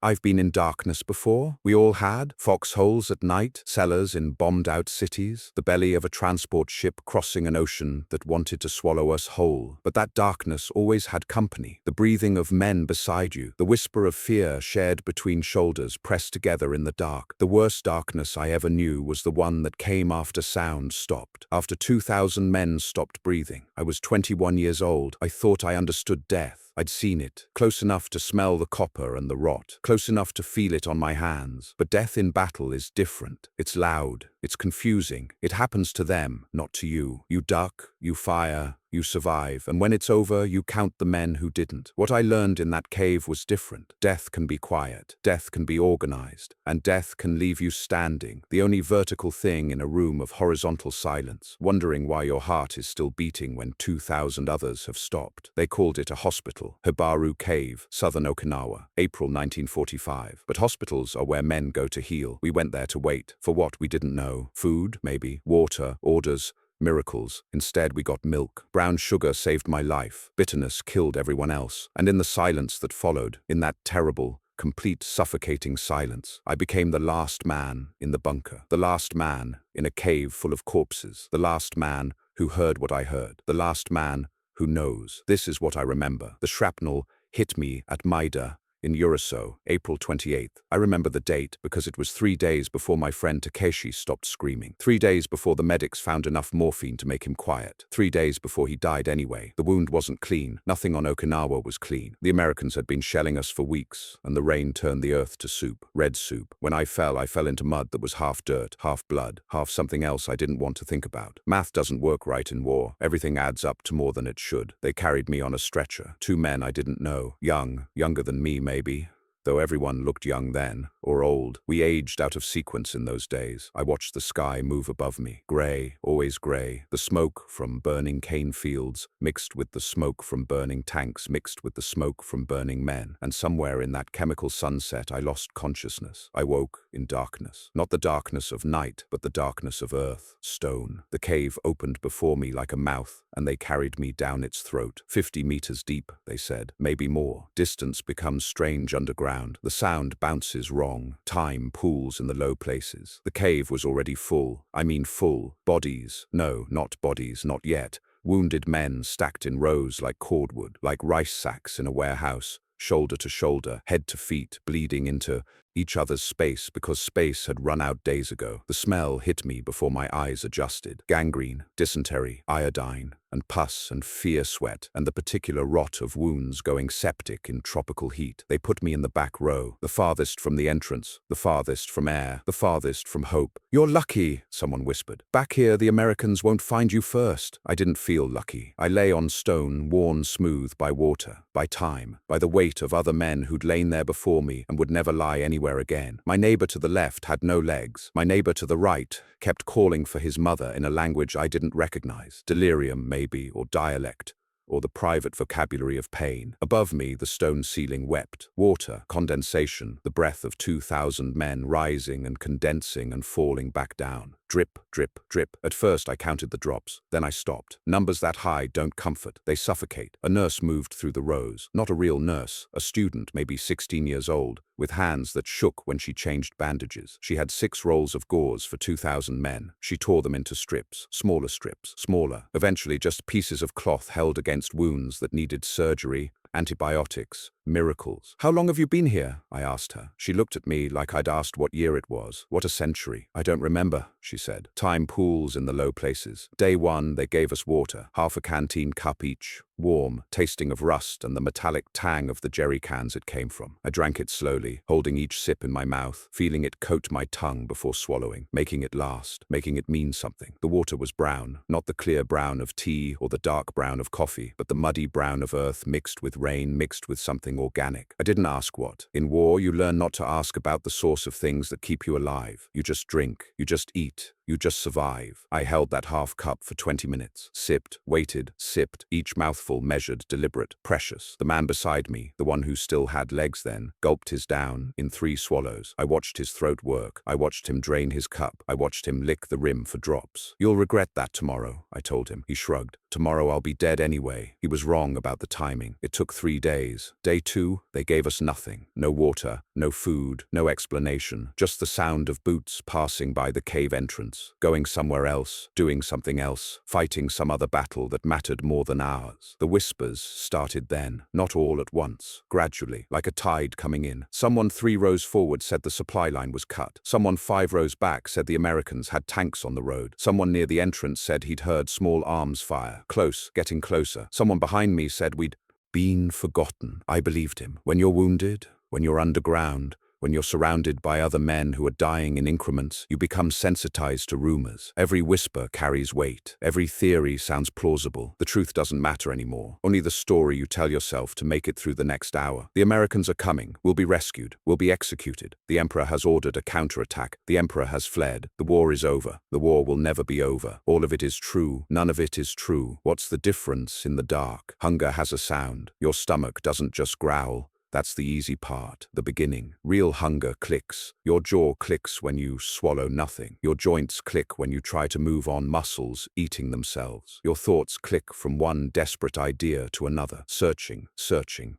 I've been in darkness before. We all had. Foxholes at night, cellars in bombed-out cities, the belly of a transport ship crossing an ocean that wanted to swallow us whole. But that darkness always had company. The breathing of men beside you, the whisper of fear shared between shoulders pressed together in the dark. The worst darkness I ever knew was the one that came after sound stopped. After 2,000 men stopped breathing. I was 21 years old. I thought I understood death. I'd seen it, close enough to smell the copper and the rot, close enough to feel it on my hands. But death in battle is different. It's loud, it's confusing. It happens to them, not to you. You duck, you fire, you survive, and when it's over, you count the men who didn't. What I learned in that cave was different. Death can be quiet, death can be organized, and death can leave you standing, the only vertical thing in a room of horizontal silence, wondering why your heart is still beating when 2,000 others have stopped. They called it a hospital. Hibaru Cave, southern Okinawa, April 1945. But hospitals are where men go to heal. We went there to wait. For what, we didn't know. Food, maybe. Water, orders. Miracles. Instead, we got milk. Brown sugar saved my life. Bitterness killed everyone else. And in the silence that followed, in that terrible, complete, suffocating silence, I became the last man in the bunker. The last man in a cave full of corpses. The last man who heard what I heard. The last man who knows. This is what I remember. The shrapnel hit me at Maida in Uriso, April 28th. I remember the date because it was 3 days before my friend Takeshi stopped screaming. 3 days before the medics found enough morphine to make him quiet. 3 days before he died anyway. The wound wasn't clean. Nothing on Okinawa was clean. The Americans had been shelling us for weeks, and the rain turned the earth to soup. Red soup. When I fell into mud that was half dirt, half blood, half something else I didn't want to think about. Math doesn't work right in war. Everything adds up to more than it should. They carried me on a stretcher. 2 men I didn't know. Younger than me maybe, though everyone looked young then, or old. We aged out of sequence in those days. I watched the sky move above me. Grey, always grey. The smoke from burning cane fields, mixed with the smoke from burning tanks, mixed with the smoke from burning men. And somewhere in that chemical sunset I lost consciousness. I woke in darkness. Not the darkness of night, but the darkness of earth, stone. The cave opened before me like a mouth, and they carried me down its throat. 50 meters deep, they said. Maybe more. Distance becomes strange underground. The sound bounces wrong. Time pools in the low places. The cave was already full. I mean full. Bodies. No, not bodies, not yet. Wounded men stacked in rows like cordwood, like rice sacks in a warehouse, shoulder to shoulder, head to feet, bleeding into each other's space because space had run out days ago. The smell hit me before my eyes adjusted. Gangrene, dysentery, iodine, and pus and fear sweat, and the particular rot of wounds going septic in tropical heat. They put me in the back row, the farthest from the entrance, the farthest from air, the farthest from hope. "You're lucky," someone whispered. "Back here the Americans won't find you first." I didn't feel lucky. I lay on stone worn smooth by water, by time, by the weight of other men who'd lain there before me and would never lie anywhere again. My neighbor to the left had no legs. My neighbor to the right kept calling for his mother in a language I didn't recognize. Delirium, maybe, or dialect, or the private vocabulary of pain. Above me, the stone ceiling wept. Water, condensation, the breath of 2,000 men rising and condensing and falling back down. Drip, drip, drip. At first I counted the drops. Then I stopped. Numbers that high don't comfort. They suffocate. A nurse moved through the rows. Not a real nurse. A student, maybe 16 years old, with hands that shook when she changed bandages. She had 6 rolls of gauze for 2,000 men. She tore them into strips, smaller. Eventually just pieces of cloth held against wounds that needed surgery, antibiotics, miracles. "How long have you been here?" I asked her. She looked at me like I'd asked what year it was. "What a century." "I don't remember," she said. Time pools in the low places. Day 1, they gave us water, half a canteen cup each, warm, tasting of rust and the metallic tang of the jerry cans it came from. I drank it slowly, holding each sip in my mouth, feeling it coat my tongue before swallowing, making it last, making it mean something. The water was brown, not the clear brown of tea or the dark brown of coffee, but the muddy brown of earth mixed with rain, mixed with something organic. I didn't ask what. In war, you learn not to ask about the source of things that keep you alive. You just drink, you just eat, you just survive. I held that half cup for 20 minutes. Sipped, waited, sipped, each mouthful measured, deliberate, precious. The man beside me, the one who still had legs then, gulped his down in 3 swallows. I watched his throat work. I watched him drain his cup. I watched him lick the rim for drops. "You'll regret that tomorrow," I told him. He shrugged. Tomorrow I'll be dead anyway. He was wrong about the timing. It took 3 days. Day 2, they gave us nothing. No water, no food, no explanation. Just the sound of boots passing by the cave entrance, going somewhere else, doing something else, fighting some other battle that mattered more than ours. The whispers started then, not all at once, gradually, like a tide coming in. Someone 3 rows forward said the supply line was cut. Someone 5 rows back said the Americans had tanks on the road. Someone near the entrance said he'd heard small arms fire. Close, getting closer. Someone behind me said we'd been forgotten. I believed him. When you're wounded, when you're underground, when you're surrounded by other men who are dying in increments, you become sensitized to rumors. Every whisper carries weight. Every theory sounds plausible. The truth doesn't matter anymore. Only the story you tell yourself to make it through the next hour. The Americans are coming. We'll be rescued. We'll be executed. The Emperor has ordered a counterattack. The Emperor has fled. The war is over. The war will never be over. All of it is true. None of it is true. What's the difference in the dark? Hunger has a sound. Your stomach doesn't just growl. That's the easy part, the beginning. Real hunger clicks. Your jaw clicks when you swallow nothing. Your joints click when you try to move on, muscles eating themselves. Your thoughts click from one desperate idea to another, searching,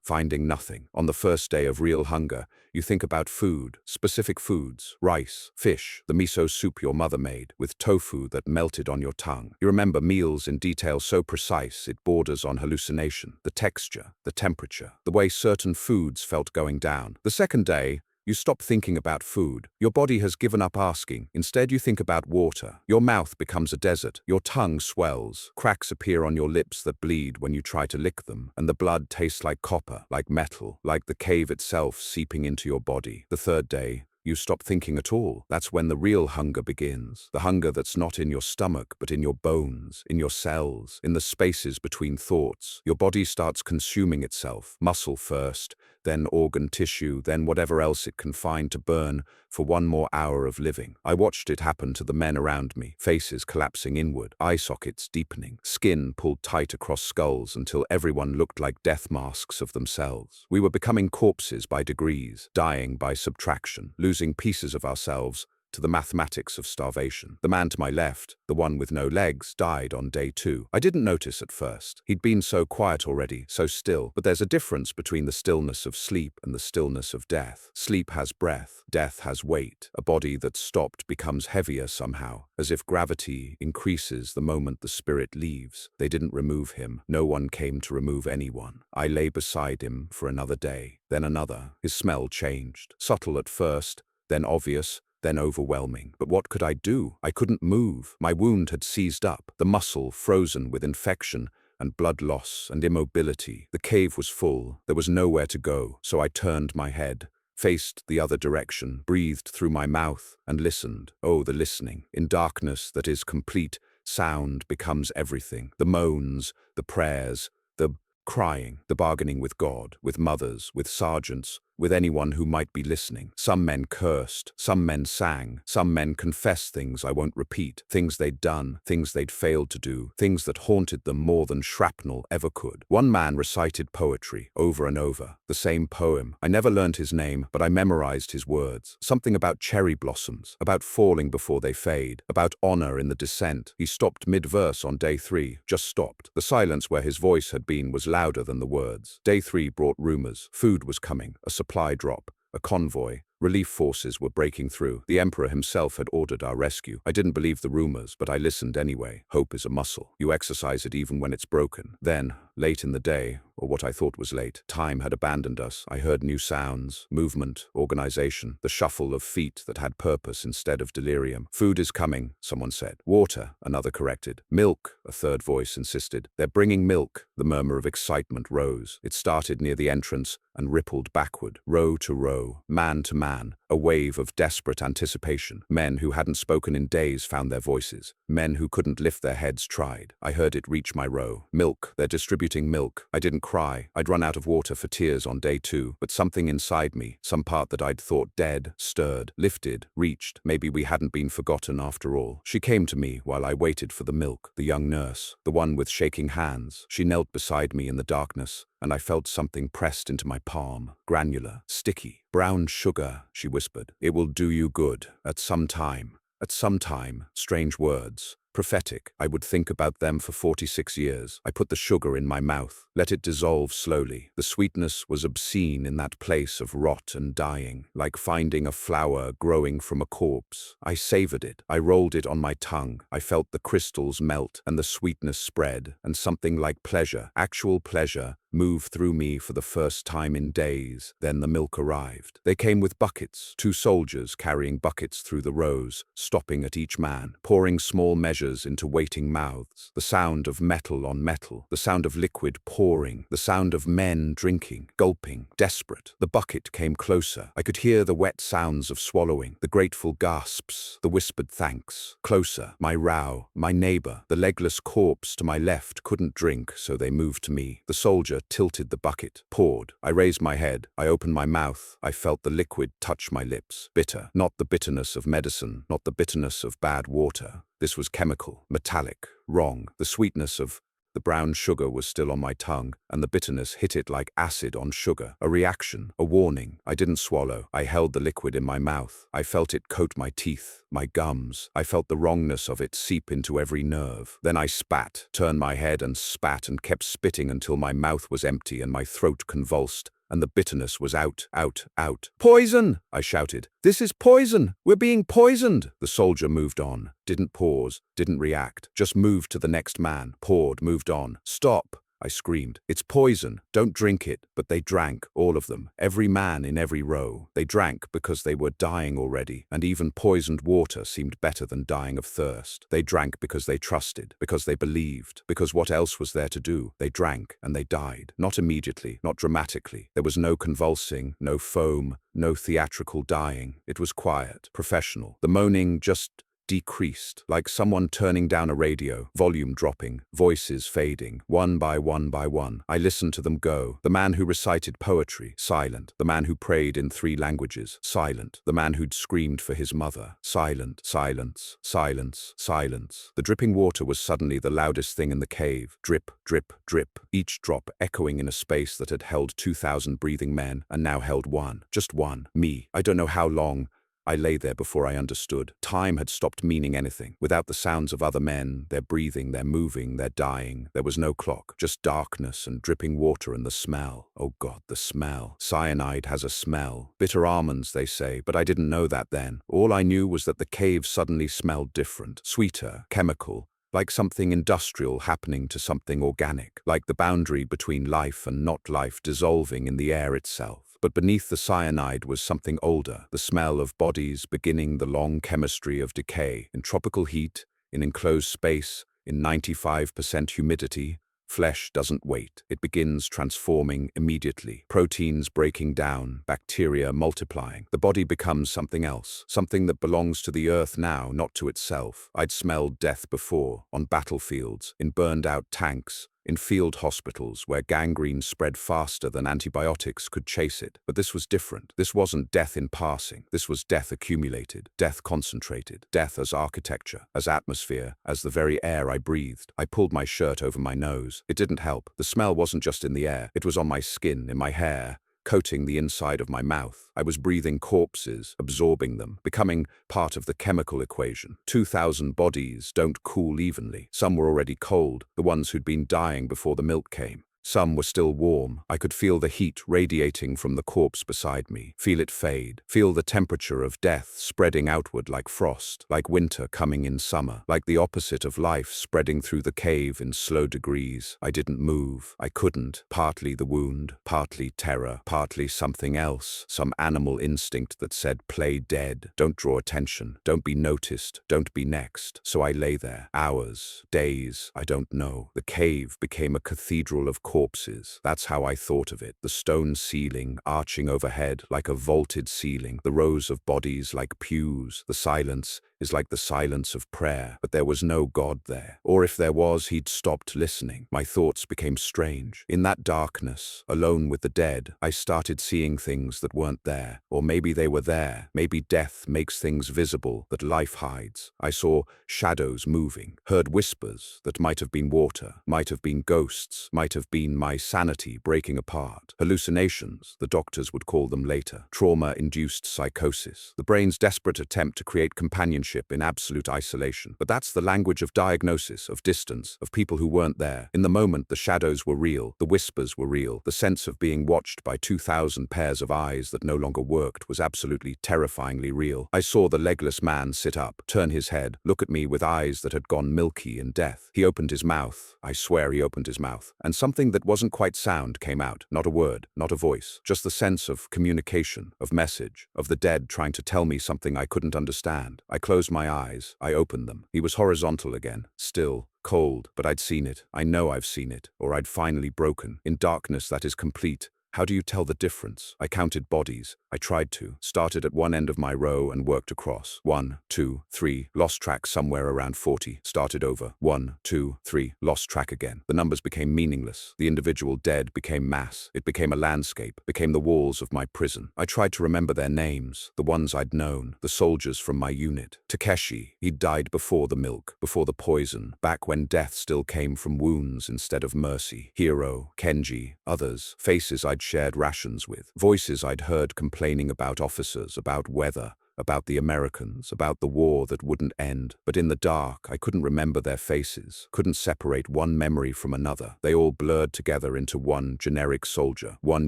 finding nothing. On the first day of real hunger, you think about food, specific foods, rice, fish, the miso soup your mother made, with tofu that melted on your tongue. You remember meals in detail so precise it borders on hallucination. The texture, the temperature, the way certain foods felt going down. The second day, you stop thinking about food. Your body has given up asking. Instead, you think about water. Your mouth becomes a desert. Your tongue swells. Cracks appear on your lips that bleed when you try to lick them. And the blood tastes like copper, like metal, like the cave itself seeping into your body. The third day, you stop thinking at all. That's when the real hunger begins. The hunger that's not in your stomach, but in your bones, in your cells, in the spaces between thoughts. Your body starts consuming itself, muscle first, then organ tissue, then whatever else it can find to burn for one more hour of living. I watched it happen to the men around me, faces collapsing inward, eye sockets deepening, skin pulled tight across skulls until everyone looked like death masks of themselves. We were becoming corpses by degrees, dying by subtraction, losing pieces of ourselves to the mathematics of starvation. The man to my left, the one with no legs, died on day 2. I didn't notice at first. He'd been so quiet already, so still. But there's a difference between the stillness of sleep and the stillness of death. Sleep has breath. Death has weight. A body that's stopped becomes heavier somehow, as if gravity increases the moment the spirit leaves. They didn't remove him. No one came to remove anyone. I lay beside him for another day, then another. His smell changed. Subtle at first, then obvious, then overwhelming. But what could I do? I couldn't move. My wound had seized up, the muscle frozen with infection and blood loss and immobility. The cave was full. There was nowhere to go, so I turned my head, faced the other direction, breathed through my mouth, and listened. Oh, the listening. In darkness that is complete, sound becomes everything. The moans, the prayers, the crying, the bargaining with God, with mothers, with sergeants, with anyone who might be listening. Some men cursed, some men sang, some men confessed things I won't repeat, things they'd done, things they'd failed to do, things that haunted them more than shrapnel ever could. One man recited poetry over and over, the same poem. I never learned his name, but I memorized his words. Something about cherry blossoms, about falling before they fade, about honor in the descent. He stopped mid-verse on day 3, just stopped. The silence where his voice had been was louder than the words. Day 3 brought rumors. Food was coming, a supply drop, a convoy. Relief forces were breaking through. The Emperor himself had ordered our rescue. I didn't believe the rumors, but I listened anyway. Hope is a muscle. You exercise it even when it's broken. Then, late in the day, or what I thought was late, time had abandoned us. I heard new sounds, movement, organization, the shuffle of feet that had purpose instead of delirium. Food is coming, someone said. Water, another corrected. Milk, a third voice insisted. They're bringing milk. The murmur of excitement rose. It started near the entrance and rippled backward, row to row, man to man, a wave of desperate anticipation. Men who hadn't spoken in days found their voices. Men who couldn't lift their heads tried. I heard it reach my row. Milk. They're distributing milk. I didn't cry. I'd run out of water for tears on day 2, but something inside me, some part that I'd thought dead, stirred, lifted, reached. Maybe we hadn't been forgotten after all. She came to me while I waited for the milk. The young nurse, the one with shaking hands. She knelt beside me in the darkness, and I felt something pressed into my palm, granular, sticky. Brown sugar, she whispered. It will do you good, at some time. At some time, strange words. Prophetic. I would think about them for 46 years. I put the sugar in my mouth, let it dissolve slowly. The sweetness was obscene in that place of rot and dying, like finding a flower growing from a corpse. I savored it. I rolled it on my tongue. I felt the crystals melt and the sweetness spread, and something like pleasure, actual pleasure, moved through me for the first time in days. Then the milk arrived. They came with buckets, 2 soldiers carrying buckets through the rows, stopping at each man, pouring small measures into waiting mouths. The sound of metal on metal, the sound of liquid pouring, the sound of men drinking, gulping, desperate. The bucket came closer. I could hear the wet sounds of swallowing, the grateful gasps, the whispered thanks. Closer. My row, my neighbor, the legless corpse to my left couldn't drink, so they moved to me. The soldier tilted the bucket, poured. I raised my head. I opened my mouth. I felt the liquid touch my lips. Bitter. Not the bitterness of medicine, not the bitterness of bad water. This was chemical, metallic, wrong. The sweetness of the brown sugar was still on my tongue, and the bitterness hit it like acid on sugar. A reaction, a warning. I didn't swallow. I held the liquid in my mouth. I felt it coat my teeth, my gums. I felt the wrongness of it seep into every nerve. Then I spat, turned my head and spat and kept spitting until my mouth was empty and my throat convulsed, and the bitterness was out, out, out. "Poison!" I shouted. "This is poison! We're being poisoned!" The soldier moved on, didn't pause, didn't react, just moved to the next man, poured, moved on. "Stop!" I screamed. "It's poison. Don't drink it." But they drank, all of them, every man in every row. They drank because they were dying already, and even poisoned water seemed better than dying of thirst. They drank because they trusted, because they believed, because what else was there to do? They drank, and they died. Not immediately, not dramatically. There was no convulsing, no foam, no theatrical dying. It was quiet, professional. The moaning just decreased, like someone turning down a radio, volume dropping, voices fading, one by one by one. I listened to them go. The man who recited poetry, silent. The man who prayed in 3 languages, silent. The man who'd screamed for his mother, silent. Silence, silence, silence. The dripping water was suddenly the loudest thing in the cave. Drip, drip, drip. Each drop echoing in a space that had held 2,000 breathing men and now held one. Just one. Me. I don't know how long. I lay there before I understood. Time had stopped meaning anything. Without the sounds of other men, their breathing, their moving, their dying, there was no clock. Just darkness and dripping water and the smell. Oh God, the smell. Cyanide has a smell. Bitter almonds, they say, but I didn't know that then. All I knew was that the cave suddenly smelled different. Sweeter, chemical. Like something industrial happening to something organic. Like the boundary between life and not life dissolving in the air itself. But beneath the cyanide was something older, the smell of bodies beginning the long chemistry of decay. In tropical heat, in enclosed space, in 95% humidity, flesh doesn't wait. It begins transforming immediately. Proteins breaking down, bacteria multiplying. The body becomes something else, something that belongs to the earth now, not to itself. I'd smelled death before, on battlefields, in burned-out tanks, in field hospitals where gangrene spread faster than antibiotics could chase it. But this was different. This wasn't death in passing. This was death accumulated, death concentrated, death as architecture, as atmosphere, as the very air I breathed. I pulled my shirt over my nose. It didn't help. The smell wasn't just in the air. It was on my skin, in my hair, coating the inside of my mouth. I was breathing corpses, absorbing them, becoming part of the chemical equation. 2,000 bodies don't cool evenly. Some were already cold, the ones who'd been dying before the milk came. Some were still warm. I could feel the heat radiating from the corpse beside me, feel it fade, feel the temperature of death spreading outward like frost, like winter coming in summer, like the opposite of life spreading through the cave in slow degrees. I didn't move. I couldn't. Partly the wound, partly terror, partly something else, some animal instinct that said, play dead, don't draw attention, don't be noticed, don't be next. So I lay there, hours, days, I don't know. The cave became a cathedral of corpses. That's how I thought of it. The stone ceiling arching overhead like a vaulted ceiling, the rows of bodies like pews. The silence is like the silence of prayer, but there was no God there. Or if there was, he'd stopped listening. My thoughts became strange. In that darkness, alone with the dead, I started seeing things that weren't there. Or maybe they were there. Maybe death makes things visible that life hides. I saw shadows moving, heard whispers that might have been water, might have been ghosts, might have been my sanity breaking apart. Hallucinations, the doctors would call them later. Trauma-induced psychosis. The brain's desperate attempt to create companionship ship in absolute isolation. But that's the language of diagnosis, of distance, of people who weren't there. In the moment, the shadows were real, the whispers were real, the sense of being watched by 2,000 pairs of eyes that no longer worked was absolutely terrifyingly real. I saw the legless man sit up, turn his head, look at me with eyes that had gone milky in death. He opened his mouth. I swear he opened his mouth. And something that wasn't quite sound came out. Not a word, not a voice. Just the sense of communication, of message, of the dead trying to tell me something I couldn't understand. I closed my eyes. I opened them. He was horizontal again, still, cold, but I'd seen it. I know I've seen it, or I'd finally broken. In darkness that is complete, how do you tell the difference? I counted bodies. I tried to. Started at one end of my row and worked across. 1, 2, 3. Lost track somewhere around 40. Started over. 1, 2, 3. Lost track again. The numbers became meaningless. The individual dead became mass. It became a landscape. Became the walls of my prison. I tried to remember their names. The ones I'd known. The soldiers from my unit. Takeshi. He'd died before the milk. Before the poison. Back when death still came from wounds instead of mercy. Hiro. Kenji. Others. Faces I'd shared rations with. Voices I'd heard complaining about officers, about weather, about the Americans, about the war that wouldn't end. But in the dark, I couldn't remember their faces, couldn't separate one memory from another. They all blurred together into one generic soldier, one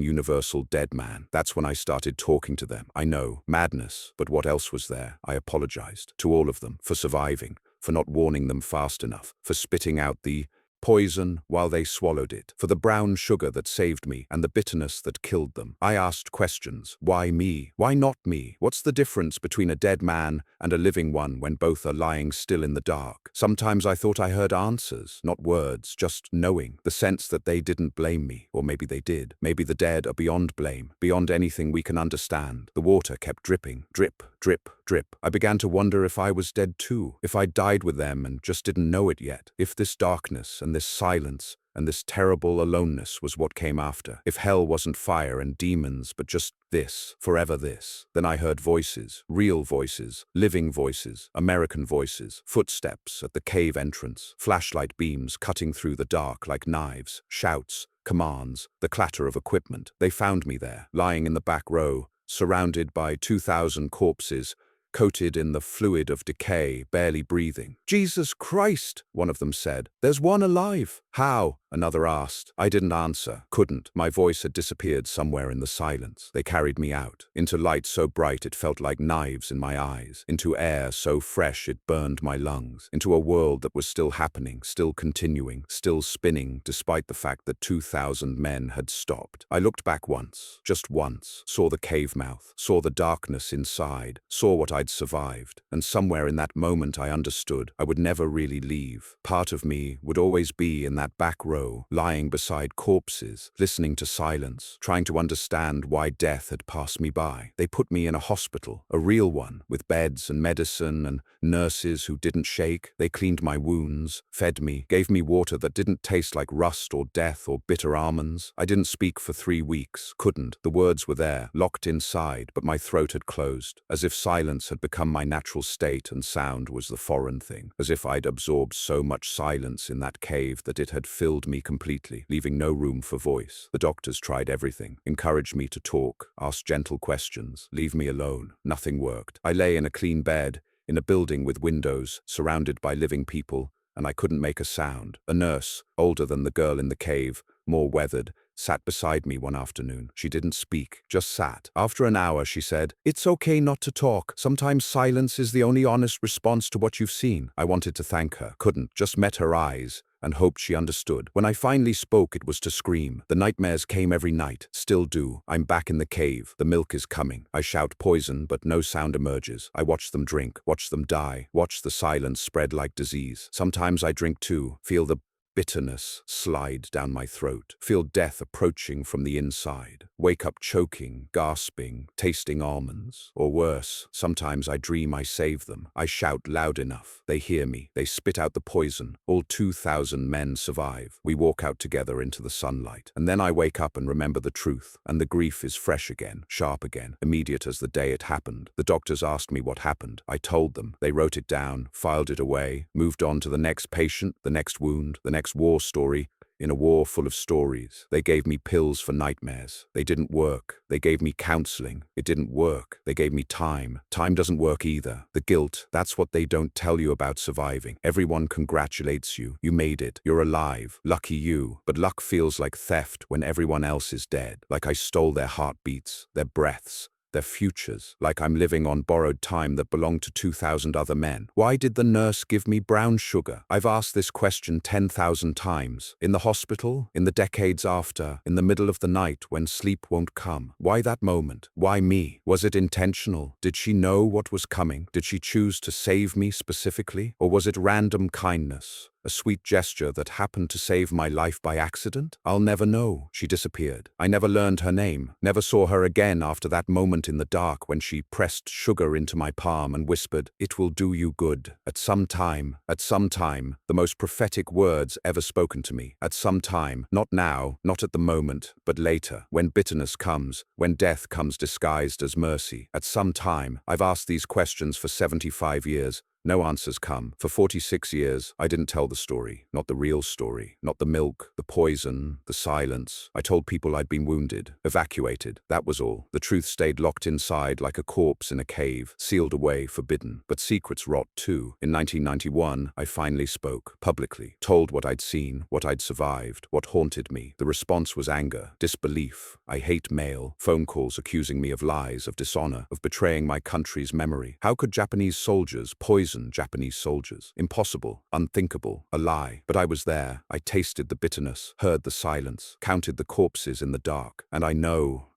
universal dead man. That's when I started talking to them. I know, madness, but what else was there? I apologized to all of them for surviving, for not warning them fast enough, for spitting out the poison while they swallowed it, for the brown sugar that saved me and the bitterness that killed them. I asked questions. Why me? Why not me? What's the difference between a dead man and a living one when both are lying still in the dark? Sometimes I thought I heard answers, not words, just knowing, the sense that they didn't blame me, or maybe they did. Maybe the dead are beyond blame, beyond anything we can understand. The water kept dripping, drip, drip, drip. I began to wonder if I was dead too, if I died with them and just didn't know it yet, if this darkness and this silence and this terrible aloneness was what came after, if hell wasn't fire and demons but just this, forever this. Then I heard voices, real voices, living voices, American voices, footsteps at the cave entrance, flashlight beams cutting through the dark like knives, shouts, commands, the clatter of equipment. They found me there, lying in the back row, surrounded by 2,000 corpses, coated in the fluid of decay, barely breathing. "Jesus Christ," one of them said. "There's one alive." "How?" another asked. I didn't answer, couldn't. My voice had disappeared somewhere in the silence. They carried me out, into light so bright it felt like knives in my eyes, into air so fresh it burned my lungs, into a world that was still happening, still continuing, still spinning, despite the fact that 2,000 men had stopped. I looked back once, just once, saw the cave mouth, saw the darkness inside, saw what I'd survived, and somewhere in that moment I understood I would never really leave. Part of me would always be in that back row, lying beside corpses, listening to silence, trying to understand why death had passed me by. They put me in a hospital, a real one, with beds and medicine and nurses who didn't shake. They cleaned my wounds, fed me, gave me water that didn't taste like rust or death or bitter almonds. I didn't speak for 3 weeks, couldn't. The words were there, locked inside, but my throat had closed, as if silence had become my natural state and sound was the foreign thing, as if I'd absorbed so much silence in that cave that it had filled me completely, leaving no room for voice. The doctors tried everything, encouraged me to talk, asked gentle questions, leave me alone. Nothing worked. I lay in a clean bed, in a building with windows, surrounded by living people, and I couldn't make a sound. A nurse, older than the girl in the cave, more weathered, sat beside me one afternoon. She didn't speak, just sat. After an hour, she said, "It's okay not to talk. Sometimes silence is the only honest response to what you've seen." I wanted to thank her, couldn't, just met her eyes and hoped she understood. When I finally spoke, it was to scream. The nightmares came every night, still do. I'm back in the cave. The milk is coming. I shout poison, but no sound emerges. I watch them drink, watch them die, watch the silence spread like disease. Sometimes I drink too, feel the bitterness slide down my throat, feel death approaching from the inside, wake up choking, gasping, tasting almonds. Or worse, sometimes I dream I save them. I shout loud enough. They hear me. They spit out the poison. All 2,000 men survive. We walk out together into the sunlight. And then I wake up and remember the truth. And the grief is fresh again, sharp again, immediate as the day it happened. The doctors asked me what happened. I told them. They wrote it down, filed it away, moved on to the next patient, the next wound, the next war story. in a war full of stories. They gave me pills for nightmares. They didn't work. They gave me counseling. It didn't work. They gave me time. Time doesn't work either. The guilt, that's what they don't tell you about surviving. Everyone congratulates you. You made it. You're alive. Lucky you. But luck feels like theft when everyone else is dead. Like I stole their heartbeats, their breaths, their futures, like I'm living on borrowed time that belonged to 2,000 other men. Why did the nurse give me brown sugar? I've asked this question 10,000 times. In the hospital, in the decades after, in the middle of the night when sleep won't come. Why that moment? Why me? Was it intentional? Did she know what was coming? Did she choose to save me specifically? Or was it random kindness? A sweet gesture that happened to save my life by accident? I'll never know. She disappeared. I never learned her name, never saw her again after that moment in the dark when she pressed sugar into my palm and whispered, "It will do you good." At some time, the most prophetic words ever spoken to me. At some time, not now, not at the moment, but later, when bitterness comes, when death comes disguised as mercy. At some time, I've asked these questions for 75 years. No answers come. For 46 years, I didn't tell the story, not the real story, not the milk, the poison, the silence. I told people I'd been wounded, evacuated, that was all. The truth stayed locked inside like a corpse in a cave, sealed away, forbidden. But secrets rot too. In 1991, I finally spoke, publicly, told what I'd seen, what I'd survived, what haunted me. The response was anger, disbelief. I hate mail, phone calls accusing me of lies, of dishonor, of betraying my country's memory. How could Japanese soldiers poison Japanese soldiers? Impossible, unthinkable, a lie. But I was there. I tasted the bitterness, heard the silence, counted the corpses in the dark. And I know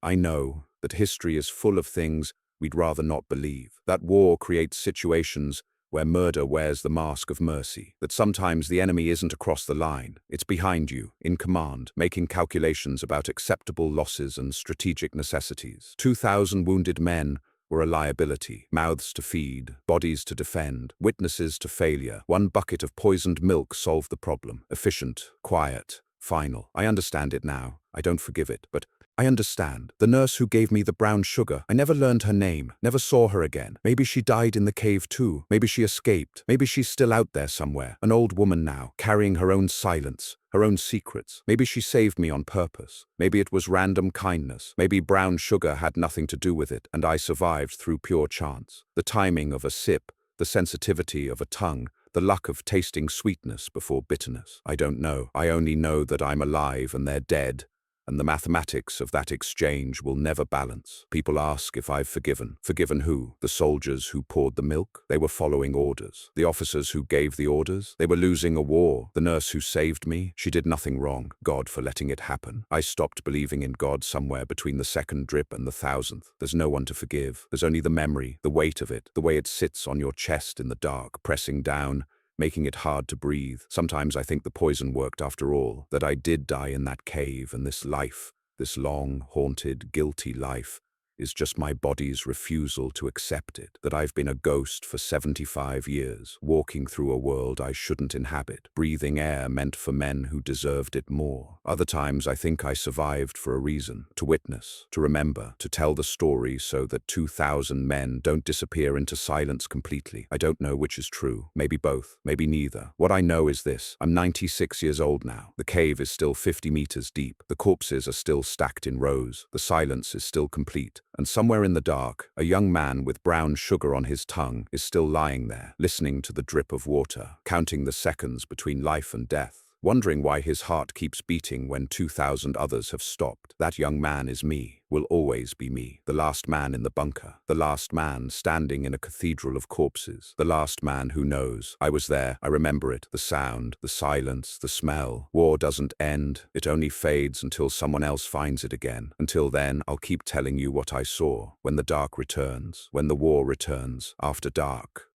that history is full of things we'd rather not believe. That war creates situations where murder wears the mask of mercy. That sometimes the enemy isn't across the line. It's behind you, in command, making calculations about acceptable losses and strategic necessities. 2,000 wounded men were a liability. Mouths to feed, bodies to defend, witnesses to failure. One bucket of poisoned milk solved the problem. Efficient, quiet, final. I understand it now. I don't forgive it, but I understand. The nurse who gave me the brown sugar, I never learned her name, never saw her again. Maybe she died in the cave too. Maybe she escaped. Maybe she's still out there somewhere, an old woman now, carrying her own silence, her own secrets. Maybe she saved me on purpose. Maybe it was random kindness. Maybe brown sugar had nothing to do with it, and I survived through pure chance. The timing of a sip, the sensitivity of a tongue, the luck of tasting sweetness before bitterness. I don't know. I only know that I'm alive and they're dead, and the mathematics of that exchange will never balance. People ask if I've forgiven. Forgiven who? The soldiers who poured the milk? They were following orders. The officers who gave the orders? They were losing a war. The nurse who saved me? She did nothing wrong. God for letting it happen. I stopped believing in God somewhere between the second drip and the 1,000th. There's no one to forgive. There's only the memory, the weight of it, the way it sits on your chest in the dark, pressing down, making it hard to breathe. Sometimes I think the poison worked after all, that I did die in that cave, and this life, this long, haunted, guilty life, is just my body's refusal to accept it, that I've been a ghost for 75 years, walking through a world I shouldn't inhabit, breathing air meant for men who deserved it more. Other times I think I survived for a reason, to witness, to remember, to tell the story so that 2,000 men don't disappear into silence completely. I don't know which is true, maybe both, maybe neither. What I know is this: I'm 96 years old now. The cave is still 50 meters deep. The corpses are still stacked in rows. The silence is still complete. And somewhere in the dark, a young man with brown sugar on his tongue is still lying there, listening to the drip of water, counting the seconds between life and death, wondering why his heart keeps beating when 2,000 others have stopped. That young man is me, will always be me, the last man in the bunker, the last man standing in a cathedral of corpses, the last man who knows. I was there, I remember it, the sound, the silence, the smell. War doesn't end, it only fades until someone else finds it again. Until then, I'll keep telling you what I saw, when the dark returns, when the war returns, after dark.